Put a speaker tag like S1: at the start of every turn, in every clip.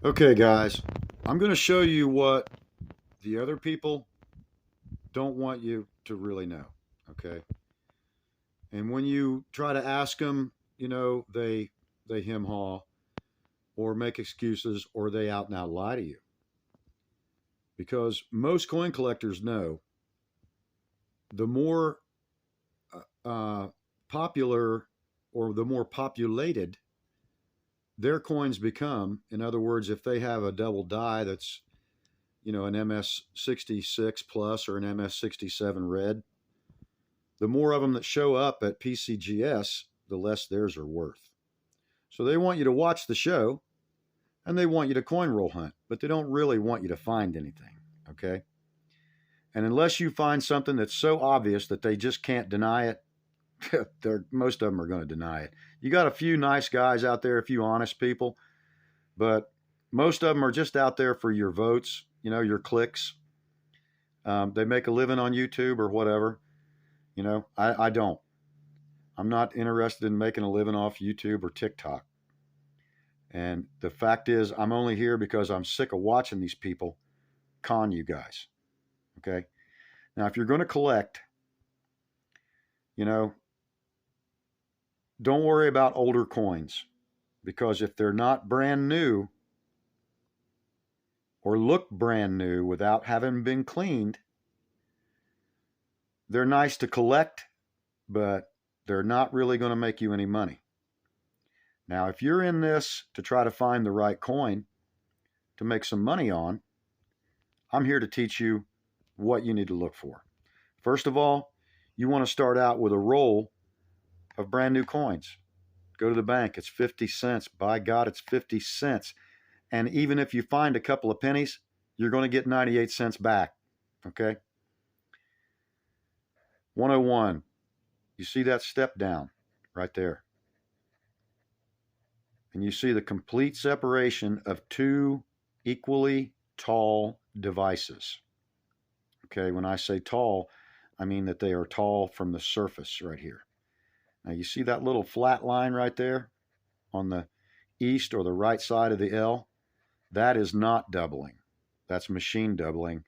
S1: Okay, guys, I'm going to show you what the other people don't want you to really know. Okay. And when you try to ask them, they hem haw or make excuses or they out and out lie to you. Because most coin collectors know the more uh, popular or the more populated their coins become. In other words, if they have a double die that's, an MS66 plus or an MS67 red, the more of them that show up at PCGS, the less theirs are worth. So they want you to watch the show and they want you to coin roll hunt, but they don't really want you to find anything. Okay. And unless you find something that's so obvious that they just can't deny it, most of them are going to deny it. You got a few nice guys out there, a few honest people, but most of them are just out there for your votes, your clicks. They make a living on YouTube or whatever. I don't. I'm not interested in making a living off YouTube or TikTok. And the fact is, I'm only here because I'm sick of watching these people con you guys. Okay. Now, if you're going to collect, you know, don't worry about older coins because if they're not brand new or look brand new without having been cleaned, they're nice to collect, but they're not really going to make you any money. Now, if you're in this to try to find the right coin to make some money on, I'm here to teach you what you need to look for. First of all, you want to start out with a roll of brand new coins. Go to the bank. It's 50 cents. By God, it's 50 cents. And even if you find a couple of pennies, you're going to get 98 cents back. Okay? 101. You see that step down right there. And you see the complete separation of two equally tall devices. Okay, when I say tall, I mean that they are tall from the surface right here. Now you see that little flat line right there on the east or the right side of the L? That is not doubling. That's machine doubling,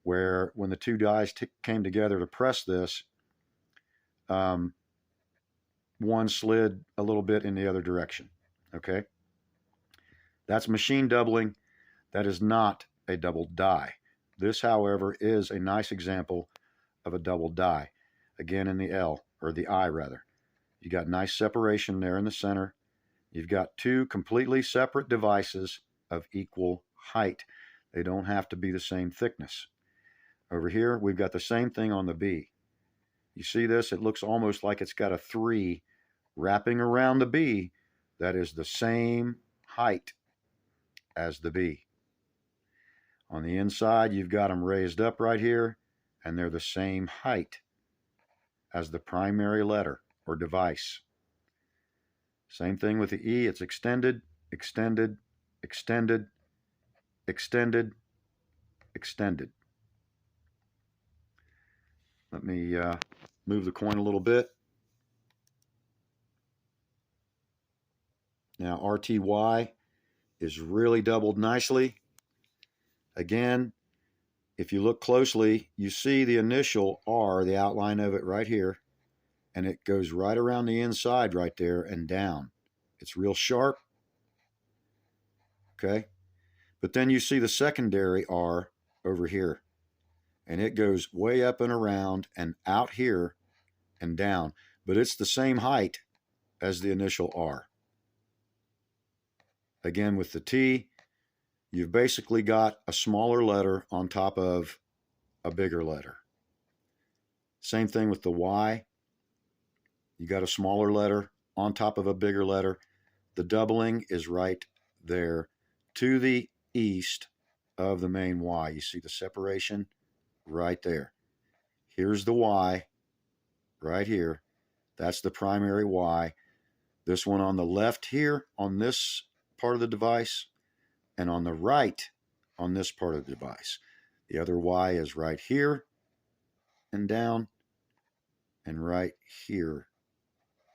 S1: where when the two dies came together to press this, um, one slid a little bit in the other direction. Okay? That's machine doubling. That is not a double die. This, however, is a nice example of a double die. Again, in the L, or the I rather. You got nice separation there in the center. You've got two completely separate devices of equal height. They don't have to be the same thickness. Over here, we've got the same thing on the B. You see this? It looks almost like it's got a 3 wrapping around the B that is the same height as the B. On the inside, you've got them raised up right here, and they're the same height as the primary letter or device. Same thing with the E. It's extended, extended, extended, extended, extended. Let me move the coin a little bit. Now RTY is really doubled nicely. Again, if you look closely, you see the initial R, the outline of it right here, and it goes right around the inside right there and down. It's real sharp. Okay. But then you see the secondary R over here, and it goes way up and around and out here and down, but it's the same height as the initial R. Again, with the T, you've basically got a smaller letter on top of a bigger letter. Same thing with the Y. You got a smaller letter on top of a bigger letter. The doubling is right there to the east of the main Y. You see the separation right there. Here's the Y right here. That's the primary Y. This one on the left here on this part of the device, and on the right on this part of the device. The other Y is right here and down, and right here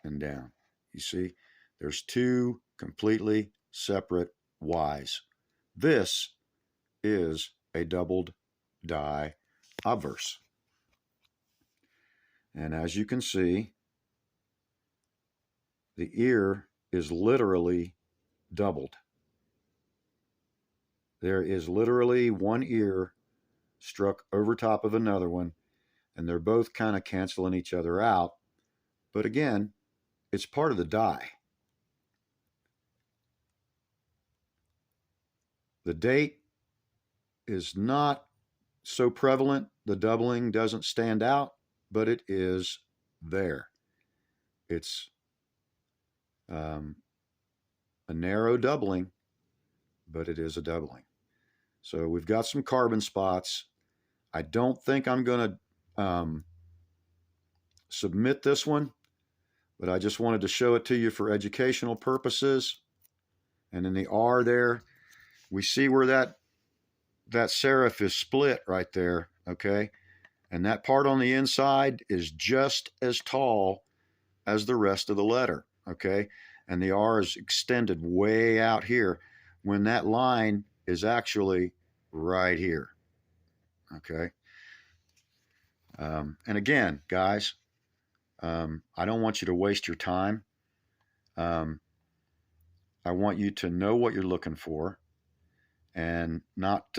S1: and down. You see, there's two completely separate Ys. This is a doubled die obverse. And as you can see, the ear is literally doubled. There is literally one ear struck over top of another one, and they're both kind of canceling each other out. But again, it's part of the die. The date is not so prevalent. The doubling doesn't stand out, but it is there. It's a narrow doubling, but it is a doubling. So we've got some carbon spots. I don't think I'm going to submit this one, but I just wanted to show it to you for educational purposes. And in the R there, we see where that serif is split right there, okay? And that part on the inside is just as tall as the rest of the letter, okay? And the R is extended way out here when that line is actually right here, okay? And again, guys, I don't want you to waste your time. I want you to know what you're looking for and not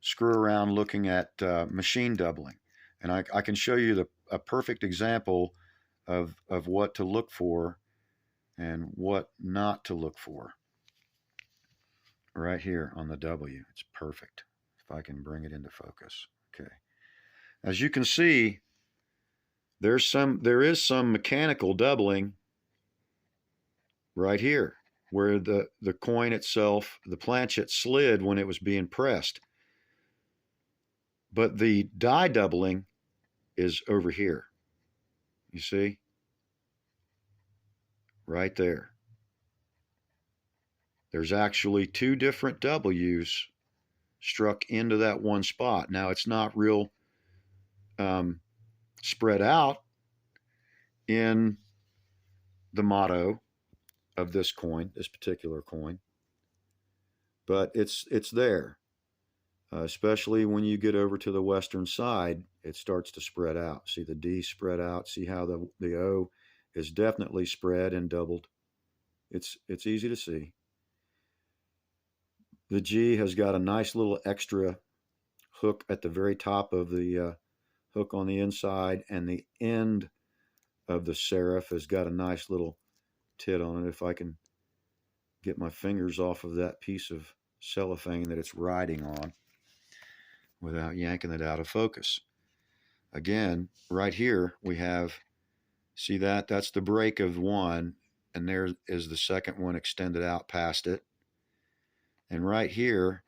S1: screw around looking at machine doubling. And I can show you a perfect example of what to look for and what not to look for right here on the W. It's perfect. If I can bring it into focus. Okay. As you can see, there is some mechanical doubling right here where the coin itself, the planchet, slid when it was being pressed. But the die doubling is over here. You see? Right there. There's actually two different W's struck into that one spot. Now, it's not real spread out in the motto of this coin, this particular coin, but it's there. Especially when you get over to the western side, it starts to spread out. See the D spread out. See how the O is definitely spread and doubled. It's easy to see. The G has got a nice little extra hook at the very top of the hook on the inside, and the end of the serif has got a nice little tit on it. If I can get my fingers off of that piece of cellophane that it's riding on without yanking it out of focus. Again, right here we have, see that's the break of one, and there is the second one extended out past it. And right here,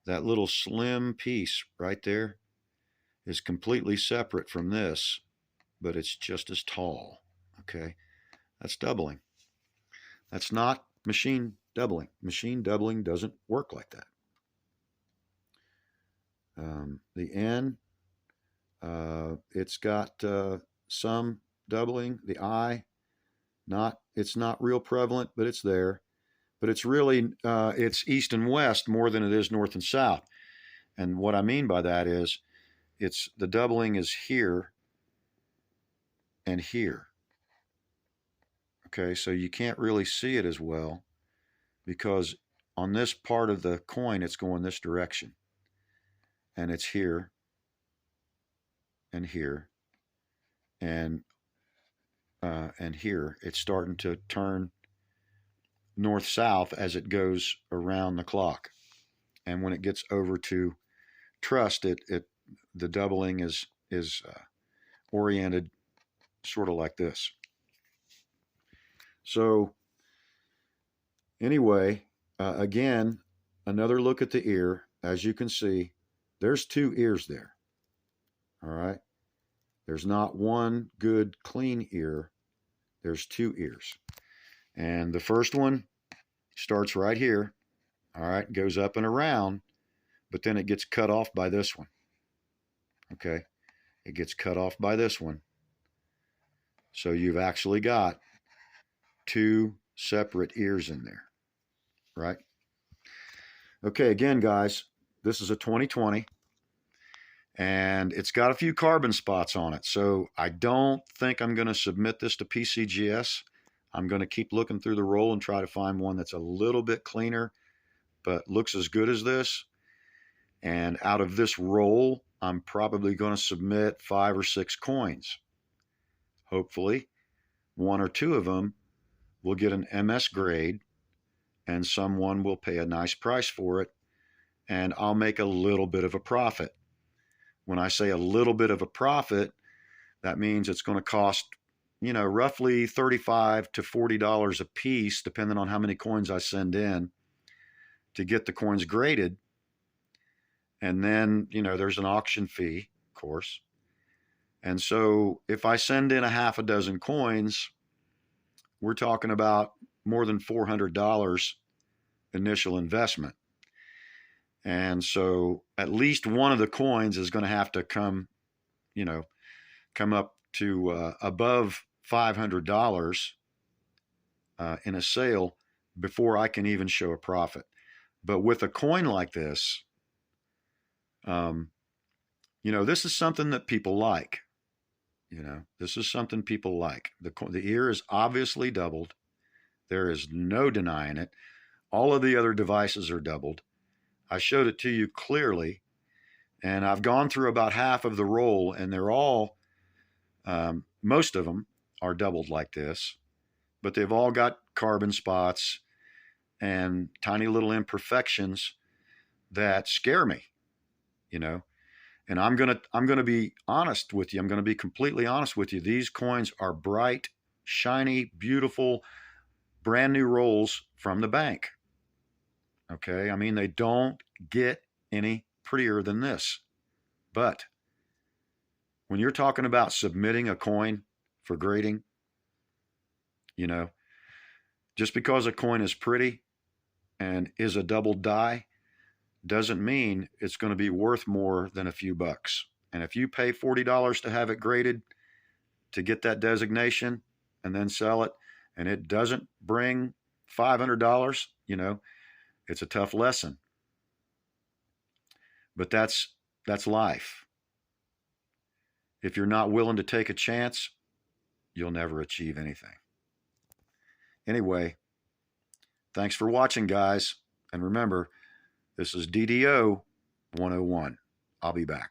S1: that little slim piece right there is completely separate from this, but it's just as tall, okay? That's doubling. That's not machine doubling. Machine doubling doesn't work like that. The N, it's got some doubling. The I, it's not real prevalent, but it's there. But it's really, it's east and west more than it is north and south. And what I mean by that is, the doubling is here and here. Okay, so you can't really see it as well because on this part of the coin, it's going this direction. And it's here and here and here. It's starting to turn north-south as it goes around the clock. And when it gets over to trust, the doubling is oriented sort of like this. So anyway, again, another look at the ear. As you can see, there's two ears there. All right. There's not one good clean ear. There's two ears. And the first one starts right here. All right. Goes up and around, but then it gets cut off by this one. Okay. It gets cut off by this one. So you've actually got two separate ears in there, right? Okay, again, guys, this is a 2020 and it's got a few carbon spots on it. So I don't think I'm going to submit this to PCGS. I'm going to keep looking through the roll and try to find one that's a little bit cleaner, but looks as good as this. And out of this roll, I'm probably going to submit 5 or 6 coins. Hopefully, 1 or 2 of them will get an MS grade and someone will pay a nice price for it, and I'll make a little bit of a profit. When I say a little bit of a profit, that means it's going to cost, roughly $35 to $40 a piece, depending on how many coins I send in to get the coins graded. And then, there's an auction fee, of course. And so if I send in a half a dozen coins, we're talking about more than $400 initial investment. And so at least one of the coins is going to have to come up to above $500 in a sale before I can even show a profit. But with a coin like this, this is something that people like. This is something people like. The ear is obviously doubled. There is no denying it. All of the other devices are doubled. I showed it to you clearly, and I've gone through about half of the roll, and they're all, most of them are doubled like this, but they've all got carbon spots and tiny little imperfections that scare me, And I'm gonna be honest with you. I'm gonna be completely honest with you. These coins are bright, shiny, beautiful, brand new rolls from the bank. Okay, I mean, they don't get any prettier than this. But when you're talking about submitting a coin for grading, just because a coin is pretty and is a double die doesn't mean it's going to be worth more than a few bucks. And if you pay $40 to have it graded, to get that designation and then sell it, and it doesn't bring $500, it's a tough lesson. But that's life. If you're not willing to take a chance, you'll never achieve anything. Anyway, thanks for watching, guys. And remember, this is DDO 101. I'll be back.